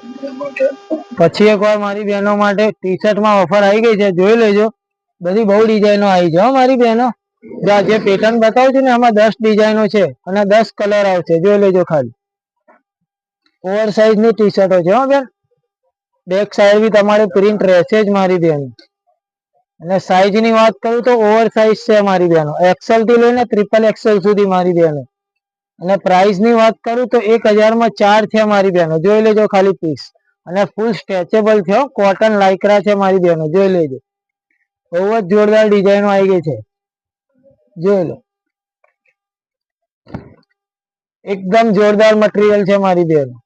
પછી એકવાર મારી બહેનો માટે ટી શર્ટ માં ઓફર આવી ગઈ છે, જોઈ લેજો. બધી બહુ ડિઝાઇનો આવી છે મારી બહેનો. જે પેટર્ન બતાવું છું ને એમાં 10 ડિઝાઇનો છે અને 10 કલર આવશે, જોઈ લેજો. ખાલી ઓવર સાઇઝ ની ટી શર્ટો છે હો બેન. બેક સાઈડ બી તમારે પ્રિન્ટ રહેશે જ મારી બહેનો. અને સાઈઝ ની વાત કરું તો ઓવર સાઇઝ છે મારી બહેનો, એક્સેલ થી લઈને ટ્રિપલ એક્સેલ સુધી મારી બહેનો. અને પ્રાઇસ ની વાત કરું તો 1000 માં 4 છે મારી બહેનો, જોઈ લેજો ખાલી પીસ. અને ફૂલ સ્ટ્રેચેબલ છે, કોટન લાઇક્રા છે મારી બહેનો, જોઈ લેજો. બહુ જ જોરદાર ડિઝાઇનો આવી ગઈ છે, જોઈ લો. એકદમ જોરદાર મટીરિયલ છે મારી બહેનો.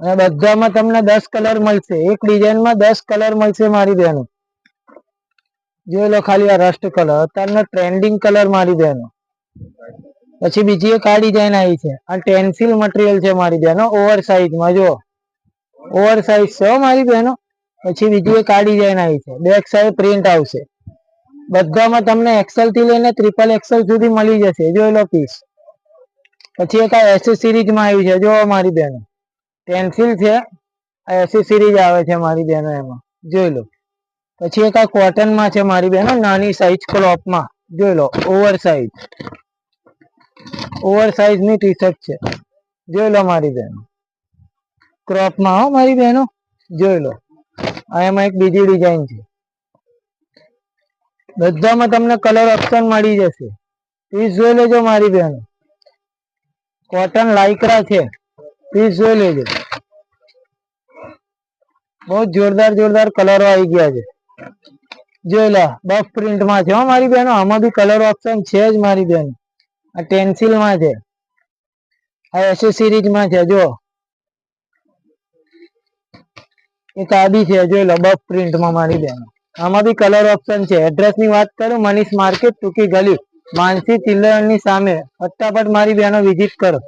અને બધામાં તમને 10 કલર મળશે, એક ડિઝાઇનમાં 10 કલર મળશે મારી બહેનો. જોઈ લો ખાલી આ રસ્ટ કલર, અત્યારનો ટ્રેન્ડિંગ કલર મારી બહેનો. પછી બીજી એક આ ડિઝાઇન આવી છે, આ ટેન્સિલ મટીરિયલ છે મારી બહેનો, ઓવર સાઇઝમાં. જો ઓવર સાઇઝ છે મારી બહેનો. પછી બીજી એક આ ડિઝાઇન આવી છે, બેક સાઈડ પ્રિન્ટ આવશે. બધામાં તમને એક્સેલ થી લઈને ટ્રિપલ એક્સેલ સુધી મળી જશે, જોઈ લો પીસ. પછી એક આ એસેસરીઝ માં આવી છે, જો મારી બહેનો. પેન્સિલ છે, આ એસેસરીઝ આવે છે મારી બહેનો એમાં, જોઈ લો. પછી એક આ કોટન માં છે મારી બહેનો, નાની સાઈઝ ક્રોપમાં, જોઈ લો. ઓવર સાઈઝ, ઓવર સાઈઝ ની ટી શર્ટ છે, જોઈ લો મારી બહેનો. ક્રોપમાં હો મારી બહેનો, જોઈ લો. આ એમાં એક બીજી ડિઝાઇન છે. બધામાં તમને કલર ઓપ્શન મળી જશે, પીસ જોઈ લેજો મારી બહેનો. કોટન લાઇક્રા છે, પીસ જોઈ લેજો. બહુ જોરદાર જોરદાર કલરો આવી ગયા છે, જોઈ લો. બફ પ્રિન્ટ માં છે હો મારી બહેનો, આમાં બી કલર ઓપ્શન છે જ મારી બહેનો. આ ટેન્સિલ માં છે, આ એસેસરીઝ માં છે, જો. એક આ બી છે, જોઈ લો. બફ પ્રિન્ટ માં મારી બહેનો, આમાં બી કલર ઓપ્શન છે. એડ્રેસ ની વાત કરું, મનીષ માર્કેટ, ટૂંકી ગલી, માનસી ચિલ્ડ્રન ની સામે. ફટાફટ મારી બહેનો વિઝિટ કરો.